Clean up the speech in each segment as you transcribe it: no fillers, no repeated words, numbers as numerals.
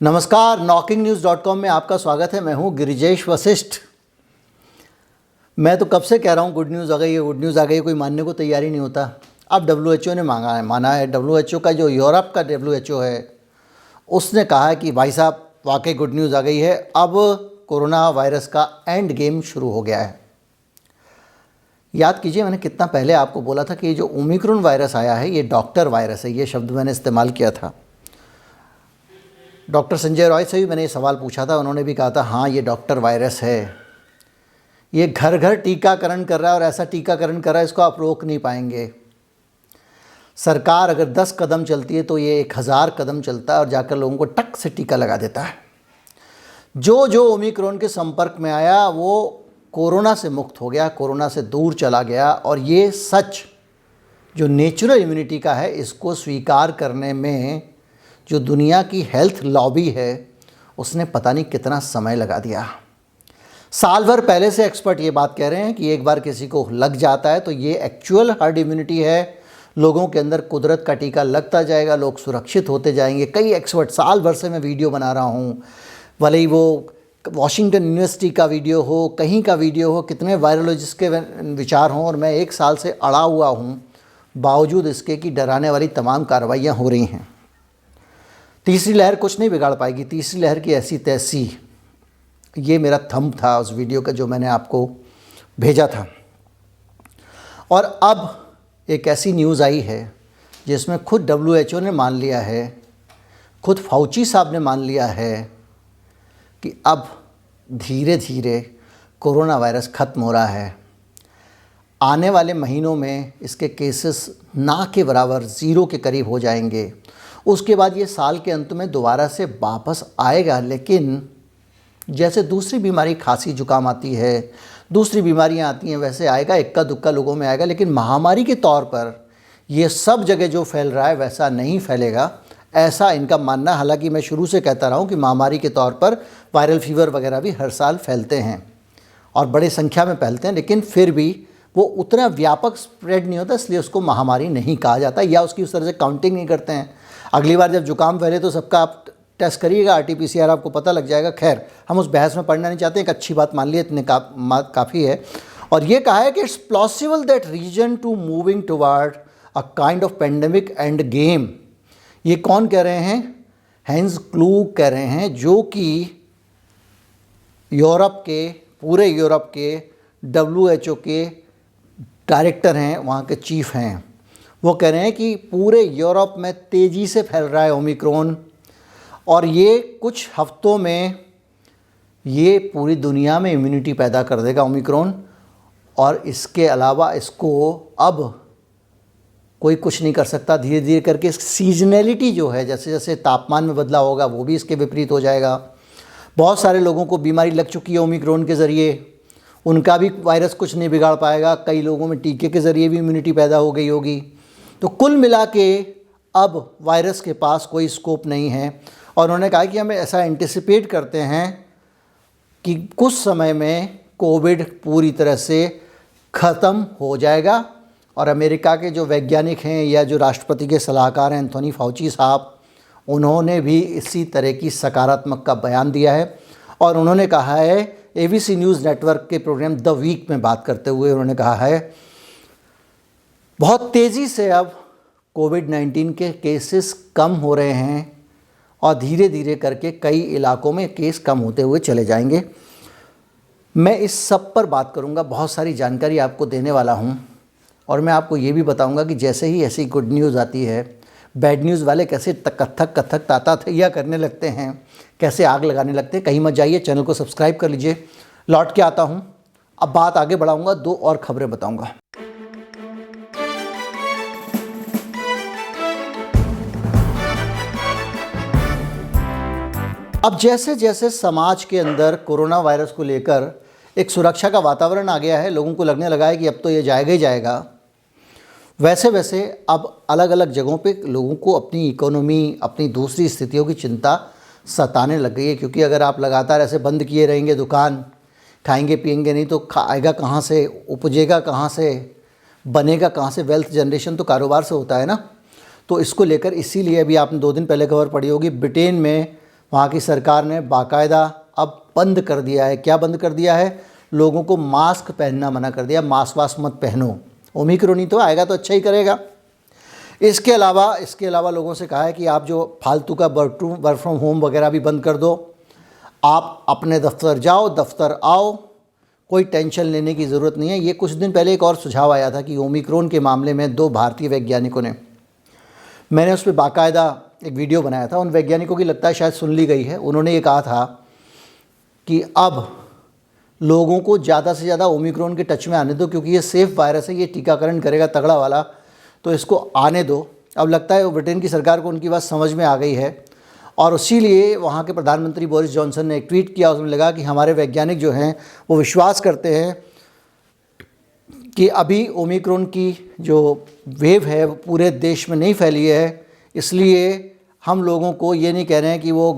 नमस्कार, knocking-news.com में आपका स्वागत है। मैं हूं गिरिजेश वशिष्ठ। मैं तो कब से कह रहा हूं गुड न्यूज़ आ गई है, गुड न्यूज़ आ गई है, कोई मानने को तैयार ही नहीं होता। अब WHO ने माना है। WHO का जो यूरोप का WHO है, उसने कहा है कि भाई साहब वाकई गुड न्यूज़ आ गई है। अब कोरोना वायरस का एंड गेम शुरू हो गया है। याद कीजिए, मैंने कितना पहले आपको बोला था कि ये जो ओमिक्रॉन वायरस आया है, ये डॉक्टर वायरस है। ये शब्द मैंने इस्तेमाल किया था। डॉक्टर संजय रॉय से भी मैंने ये सवाल पूछा था, उन्होंने भी कहा था हाँ ये डॉक्टर वायरस है। ये घर घर टीकाकरण कर रहा है और ऐसा टीकाकरण कर रहा है इसको आप रोक नहीं पाएंगे। सरकार अगर 10 कदम चलती है तो ये 1000 कदम चलता है और जाकर लोगों को टक से टीका लगा देता है। जो ओमिक्रॉन के संपर्क में आया वो कोरोना से मुक्त हो गया, कोरोना से दूर चला गया। और ये सच जो नेचुरल इम्यूनिटी का है, इसको स्वीकार करने में जो दुनिया की हेल्थ लॉबी है उसने पता नहीं कितना समय लगा दिया। साल भर पहले से एक्सपर्ट ये बात कह रहे हैं कि एक बार किसी को लग जाता है तो ये एक्चुअल हर्ड इम्यूनिटी है, लोगों के अंदर कुदरत का टीका लगता जाएगा, लोग सुरक्षित होते जाएंगे। कई एक्सपर्ट, साल भर से मैं वीडियो बना रहा हूँ, भले ही वो वॉशिंगटन यूनिवर्सिटी का वीडियो हो, कहीं का वीडियो हो, कितने वायरोलॉजिस्ट के विचार हों, और मैं 1 साल से अड़ा हुआ हूँ, बावजूद इसके कि डराने वाली तमाम कार्रवाइयाँ हो रही हैं। तीसरी लहर कुछ नहीं बिगाड़ पाएगी, तीसरी लहर की ऐसी तैसी। ये मेरा थंब था उस वीडियो का जो मैंने आपको भेजा था। और अब एक ऐसी न्यूज़ आई है जिसमें खुद WHO ने मान लिया है, खुद फाउची साहब ने मान लिया है कि अब धीरे धीरे कोरोना वायरस ख़त्म हो रहा है। आने वाले महीनों में इसके केसेस ना के बराबर, 0 के करीब हो जाएंगे। उसके बाद ये साल के अंत में दोबारा से वापस आएगा, लेकिन जैसे दूसरी बीमारी खांसी जुकाम आती है, दूसरी बीमारियां आती हैं, वैसे आएगा, इक्का दुक्का लोगों में आएगा। लेकिन महामारी के तौर पर ये सब जगह जो फैल रहा है वैसा नहीं फैलेगा, ऐसा इनका मानना। हालांकि मैं शुरू से कहता रहा हूँ कि महामारी के तौर पर वायरल फीवर वगैरह भी हर साल फैलते हैं और बड़ी संख्या में फैलते हैं, लेकिन फिर भी वो उतना व्यापक स्प्रेड नहीं होता, इसलिए उसको महामारी नहीं कहा जाता, या उसकी उस तरह से काउंटिंग नहीं करते हैं। अगली बार जब जुकाम फैले तो सबका आप टेस्ट करिएगा, RT-PCR, आपको पता लग जाएगा। खैर, हम उस बहस में पढ़ना नहीं चाहते, एक अच्छी बात मान ली, इतने काफ़ी है। और ये कहा है कि it's possible that region to moving toward a kind of pandemic endgame. ये कौन कह रहे हैं? हैंस क्लूग कह रहे हैं, जो कि यूरोप के, पूरे यूरोप के WHO के डायरेक्टर हैं, वहाँ के चीफ हैं। वो कह रहे हैं कि पूरे यूरोप में तेज़ी से फैल रहा है ओमिक्रॉन, और ये कुछ हफ्तों में ये पूरी दुनिया में इम्यूनिटी पैदा कर देगा ओमिक्रॉन। और इसके अलावा इसको अब कोई कुछ नहीं कर सकता। धीरे धीरे करके सीजनैलिटी जो है, जैसे जैसे तापमान में बदलाव होगा वो भी इसके विपरीत हो जाएगा। बहुत सारे लोगों को बीमारी लग चुकी है ओमिक्रॉन के ज़रिए, उनका भी वायरस कुछ नहीं बिगाड़ पाएगा। कई लोगों में टीके के ज़रिए भी इम्यूनिटी पैदा हो गई होगी। तो कुल मिला के अब वायरस के पास कोई स्कोप नहीं है। और उन्होंने कहा कि हम ऐसा एंटिसिपेट करते हैं कि कुछ समय में कोविड पूरी तरह से ख़त्म हो जाएगा। और अमेरिका के जो वैज्ञानिक हैं या जो राष्ट्रपति के सलाहकार हैं एंथोनी फाउची साहब, उन्होंने भी इसी तरह की सकारात्मक का बयान दिया है। और उन्होंने कहा है, ABC न्यूज़ नेटवर्क के प्रोग्राम द वीक में बात करते हुए उन्होंने कहा है, बहुत तेज़ी से अब कोविड-19 के केसेस कम हो रहे हैं और धीरे धीरे करके कई इलाकों में केस कम होते हुए चले जाएंगे। मैं इस सब पर बात करूंगा, बहुत सारी जानकारी आपको देने वाला हूं। और मैं आपको ये भी बताऊंगा कि जैसे ही ऐसी गुड न्यूज़ आती है, बैड न्यूज़ वाले कैसे कथक ताता थैया करने लगते हैं, कैसे आग लगाने लगते हैं। कहीं मत जाइए, चैनल को सब्सक्राइब कर लीजिए। लौट के आता हूँ, अब बात आगे बढ़ाऊँगा, 2 और खबरें बताऊँगा। अब जैसे जैसे समाज के अंदर कोरोना वायरस को लेकर एक सुरक्षा का वातावरण आ गया है, लोगों को लगने लगा है कि अब तो ये जाएगा ही जाएगा, वैसे वैसे अब अलग अलग जगहों पे लोगों को अपनी इकोनॉमी, अपनी दूसरी स्थितियों की चिंता सताने लग गई है। क्योंकि अगर आप लगातार ऐसे बंद किए रहेंगे दुकान, खाएंगे पिएंगे नहीं तो आएगा कहाँ से, उपजेगा कहाँ से, बनेगा कहाँ से? वेल्थ जनरेशन तो कारोबार से होता है ना। तो इसको लेकर इसीलिए अभी आपने 2 दिन पहले खबर पड़ी होगी, ब्रिटेन में वहाँ की सरकार ने बाकायदा अब बंद कर दिया है। क्या बंद कर दिया है? लोगों को मास्क पहनना मना कर दिया। मास्क वास्क मत पहनो, ओमिक्रॉन ही तो आएगा तो अच्छा ही करेगा। इसके अलावा लोगों से कहा है कि आप जो फालतू का वर्क फ्रॉम होम वगैरह भी बंद कर दो। आप अपने दफ्तर जाओ, दफ्तर आओ, कोई टेंशन लेने की ज़रूरत नहीं है। ये कुछ दिन पहले एक और सुझाव आया था कि ओमिक्रॉन के मामले में 2 भारतीय वैज्ञानिकों ने, मैंने उस पर बाकायदा एक वीडियो बनाया था। उन वैज्ञानिकों की लगता है शायद सुन ली गई है। उन्होंने ये कहा था कि अब लोगों को ज़्यादा से ज़्यादा ओमिक्रॉन के टच में आने दो, क्योंकि ये सेफ़ वायरस है, ये टीकाकरण करेगा तगड़ा वाला, तो इसको आने दो। अब लगता है ब्रिटेन की सरकार को उनकी बात समझ में आ गई है, और इसीलिए वहाँ के प्रधानमंत्री बोरिस जॉनसन ने एक ट्वीट किया। उसमें लगा कि हमारे वैज्ञानिक जो हैं वो विश्वास करते हैं कि अभी ओमिक्रॉन की जो वेव है वो पूरे देश में नहीं फैली है, इसलिए हम लोगों को ये नहीं कह रहे हैं कि वो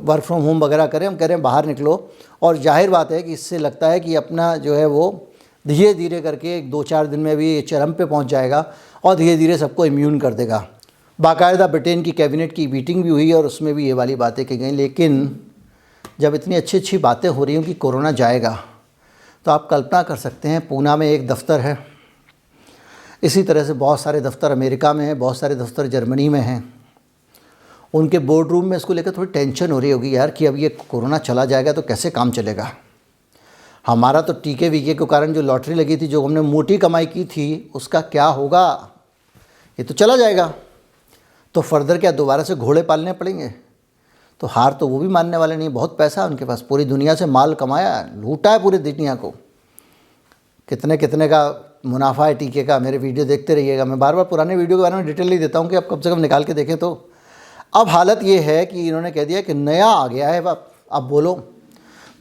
वर्क फ्रॉम होम वगैरह करें, हम कह रहे हैं बाहर निकलो। और जाहिर बात है कि इससे लगता है कि अपना जो है वो धीरे धीरे करके 2-4 दिन में भी चरम पे पहुंच जाएगा और धीरे धीरे सबको इम्यून कर देगा। बाकायदा ब्रिटेन की कैबिनेट की मीटिंग भी हुई और उसमें भी ये वाली बातें की गई। लेकिन जब इतनी अच्छी अच्छी बातें हो रही हों कि कोरोना जाएगा, तो आप कल्पना कर सकते हैं पूना में एक दफ़्तर है, इसी तरह से बहुत सारे दफ्तर अमेरिका में हैं, बहुत सारे दफ्तर जर्मनी में हैं। उनके बोर्ड रूम में इसको लेकर थोड़ी टेंशन हो रही होगी यार कि अब ये कोरोना चला जाएगा तो कैसे काम चलेगा। हमारा तो टीके वीके के कारण जो लॉटरी लगी थी, जो हमने मोटी कमाई की थी, उसका क्या होगा? ये तो चला जाएगा, तो फर्दर क्या दोबारा से घोड़े पालने पड़ेंगे? तो हार तो वो भी मानने वाले नहीं। बहुत पैसा है उनके पास, पूरी दुनिया से माल कमाया, लूटा है पूरी दुनिया को। कितने कितने का मुनाफा है टीके का, मेरे वीडियो देखते रहिएगा। मैं बार बार पुराने वीडियो के बारे में डिटेल नहीं देता हूँ कि आप कम से कम निकाल के देखें। तो अब हालत ये है कि इन्होंने कह दिया कि नया आ गया है। अब बोलो,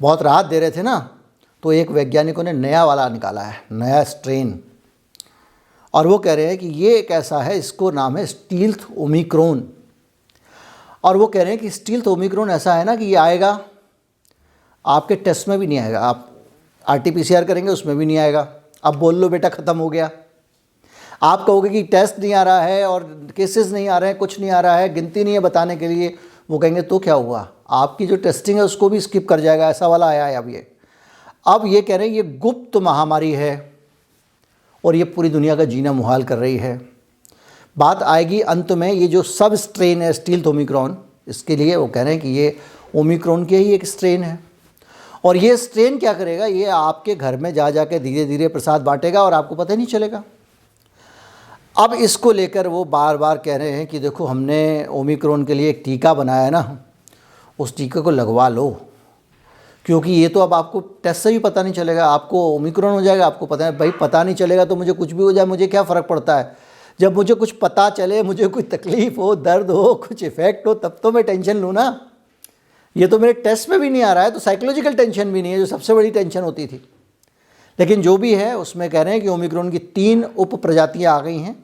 बहुत राहत दे रहे थे ना, तो एक वैज्ञानिकों ने नया वाला निकाला है, नया स्ट्रेन, और वो कह रहे हैं कि ये एक ऐसा है, इसको नाम है स्टील्थ ओमिक्रॉन। और वो कह रहे हैं कि स्टील्थ ओमिक्रॉन ऐसा है ना कि ये आएगा, आपके टेस्ट में भी नहीं आएगा, आप RT-PCR करेंगे उसमें भी नहीं आएगा। अब बोल लो बेटा ख़त्म हो गया। आप कहोगे कि टेस्ट नहीं आ रहा है और केसेस नहीं आ रहे हैं, कुछ नहीं आ रहा है, गिनती नहीं है बताने के लिए, वो कहेंगे तो क्या हुआ, आपकी जो टेस्टिंग है उसको भी स्किप कर जाएगा। ऐसा वाला आया है अब ये कह रहे हैं ये गुप्त महामारी है और ये पूरी दुनिया का जीना मुहाल कर रही है। बात आएगी अंत में ये जो सब स्ट्रेन है स्टील्थ ओमिक्रॉन, इसके लिए वो कह रहे हैं कि ये ओमिक्रॉन के ही एक स्ट्रेन है, और ये स्ट्रेन क्या करेगा, ये आपके घर में जा के धीरे धीरे प्रसाद बांटेगा और आपको पता ही नहीं चलेगा। अब इसको लेकर वो बार बार कह रहे हैं कि देखो हमने ओमिक्रॉन के लिए एक टीका बनाया है ना, उस टीके को लगवा लो, क्योंकि ये तो अब आपको टेस्ट से भी पता नहीं चलेगा, आपको ओमिक्रॉन हो जाएगा। आपको पता है भाई, पता नहीं चलेगा तो मुझे कुछ भी हो जाए, मुझे क्या फ़र्क पड़ता है। जब मुझे कुछ पता चले, मुझे कोई तकलीफ़ हो, दर्द हो, कुछ इफ़ेक्ट हो, तब तो मैं टेंशन लूँ ना। ये तो मेरे टेस्ट में भी नहीं आ रहा है, तो साइकोलॉजिकल टेंशन भी नहीं है, जो सबसे बड़ी टेंशन होती थी। लेकिन जो भी है उसमें कह रहे हैं कि ओमिक्रॉन की 3 उप प्रजातियाँ आ गई हैं,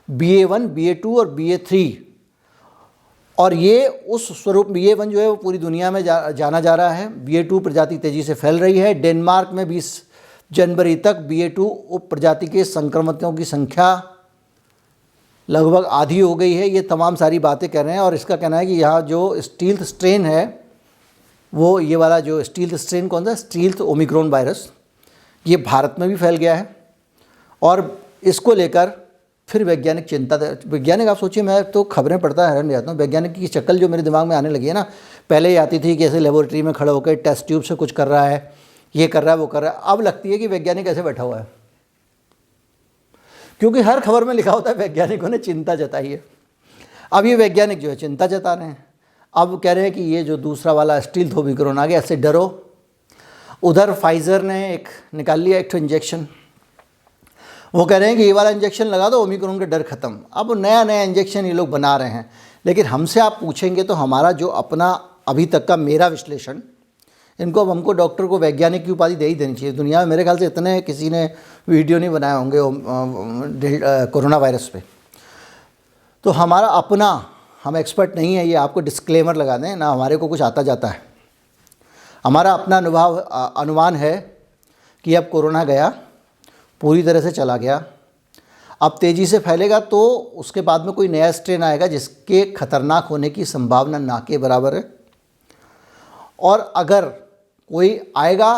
BA1, BA2 और BA3। और ये उस स्वरूप BA1 जो है वो पूरी दुनिया में जाना जा रहा है। BA2 प्रजाति तेज़ी से फैल रही है। डेनमार्क में 20 जनवरी तक BA2 उप प्रजाति के संक्रमितों की संख्या लगभग आधी हो गई है। ये तमाम सारी बातें कह रहे हैं, और इसका कहना है कि यहाँ जो स्टील्थ स्ट्रेन है, वो ये वाला जो स्टील्थ स्ट्रेन कौन सा, स्टील्थ ओमिक्रॉन वायरस, ये भारत में भी फैल गया है। और इसको लेकर फिर वैज्ञानिक आप सोचिए, मैं तो खबरें पढ़ता हैरान जाता हूँ। वैज्ञानिक की शक्ल जो मेरे दिमाग में आने लगी है ना, पहले ही आती थी कि ऐसे लेबोरेटरी में खड़े होकर टेस्ट ट्यूब से कुछ कर रहा है, ये कर रहा है, वो कर रहा है। अब लगती है कि वैज्ञानिक ऐसे बैठा हुआ है, क्योंकि हर खबर में लिखा होता है वैज्ञानिकों ने चिंता जताई है। अब ये वैज्ञानिक जो है चिंता जता रहे हैं। अब कह रहे हैं कि ये जो दूसरा वाला स्टील्थ ओमिक्रॉन आ गया, ऐसे डरो। उधर फाइज़र ने एक निकाल लिया एक इंजेक्शन, वो कह रहे हैं कि ये वाला इंजेक्शन लगा दो, ओमिक्रॉन का डर ख़त्म। अब नया नया इंजेक्शन ये लोग बना रहे हैं। लेकिन हमसे आप पूछेंगे तो हमारा जो अपना अभी तक का मेरा विश्लेषण, इनको अब हमको डॉक्टर को वैज्ञानिक की उपाधि दे ही देनी चाहिए। दुनिया में मेरे ख्याल से इतने किसी ने वीडियो नहीं बनाए होंगे कोरोना वायरस पे। तो हमारा अपना, हम एक्सपर्ट नहीं है, ये आपको डिस्क्लेमर लगा दें ना, हमारे को कुछ आता जाता है। हमारा अपना अनुमान है कि अब कोरोना गया, पूरी तरह से चला गया, अब तेज़ी से फैलेगा, तो उसके बाद में कोई नया स्ट्रेन आएगा जिसके ख़तरनाक होने की संभावना ना के बराबर है। और अगर कोई आएगा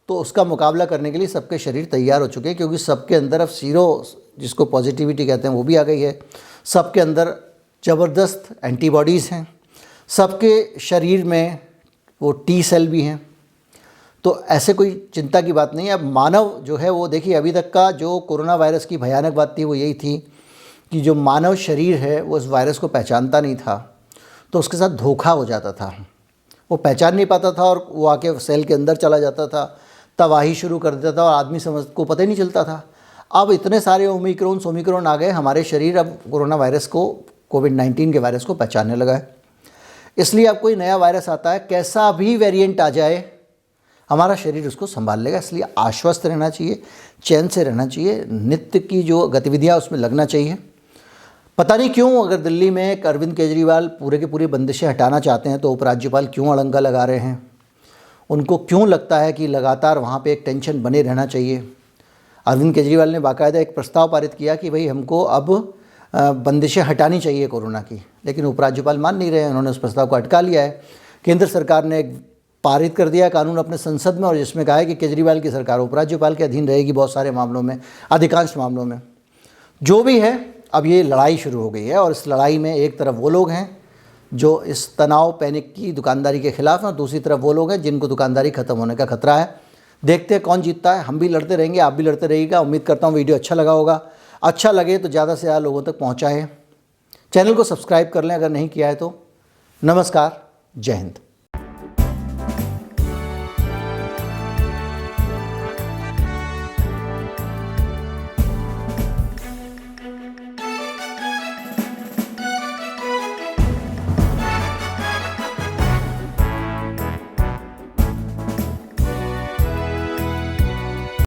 तो उसका मुकाबला करने के लिए सबके शरीर तैयार हो चुके हैं, क्योंकि सबके अंदर अब सीरो, जिसको पॉजिटिविटी कहते हैं, वो भी आ गई है। सबके अंदर ज़बरदस्त एंटीबॉडीज़ हैं, सबके शरीर में वो टी सेल भी हैं। तो ऐसे कोई चिंता की बात नहीं है। अब मानव जो है वो देखिए, अभी तक का जो कोरोना वायरस की भयानक बात थी वो यही थी कि जो मानव शरीर है वो उस वायरस को पहचानता नहीं था, तो उसके साथ धोखा हो जाता था। वो पहचान नहीं पाता था और वो आके सेल के अंदर चला जाता था, तबाही शुरू कर देता था और आदमी समझ को पता ही नहीं चलता था। अब इतने सारे ओमिक्रॉन आ गए, हमारे शरीर अब कोरोना वायरस को, कोविड-19 के वायरस को पहचानने लगा है। इसलिए अब कोई नया वायरस आता है, कैसा भी वेरिएंट आ जाए, हमारा शरीर उसको संभाल लेगा। इसलिए आश्वस्त रहना चाहिए, चैन से रहना चाहिए, नित्य की जो गतिविधियाँ उसमें लगना चाहिए। पता नहीं क्यों, अगर दिल्ली में एक अरविंद केजरीवाल पूरे के पूरे बंदिशें हटाना चाहते हैं तो उपराज्यपाल क्यों अड़ंगा लगा रहे हैं? उनको क्यों लगता है कि लगातार वहाँ पे एक टेंशन बने रहना चाहिए? अरविंद केजरीवाल ने बाकायदा एक प्रस्ताव पारित किया कि भाई हमको अब बंदिशें हटानी चाहिए कोरोना की, लेकिन उपराज्यपाल मान नहीं रहे हैं। उन्होंने उस प्रस्ताव को अटका लिया है। केंद्र सरकार ने एक पारित कर दिया कानून अपने संसद में, और जिसमें कहा है कि केजरीवाल की सरकार उपराज्यपाल के अधीन रहेगी बहुत सारे मामलों में, अधिकांश मामलों में। जो भी है, अब ये लड़ाई शुरू हो गई है, और इस लड़ाई में एक तरफ वो लोग हैं जो इस तनाव पैनिक की दुकानदारी के खिलाफ हैं, और दूसरी तरफ वो लोग हैं जिनको दुकानदारी खत्म होने का खतरा है। देखते हैं कौन जीतता है। हम भी लड़ते रहेंगे, आप भी लड़ते रहिएगा। उम्मीद करता हूँ वीडियो अच्छा लगा होगा। अच्छा लगे तो ज़्यादा से ज़्यादा लोगों तक पहुँचाएँ। चैनल को सब्सक्राइब कर लें अगर नहीं किया है तो। नमस्कार, जय हिंद।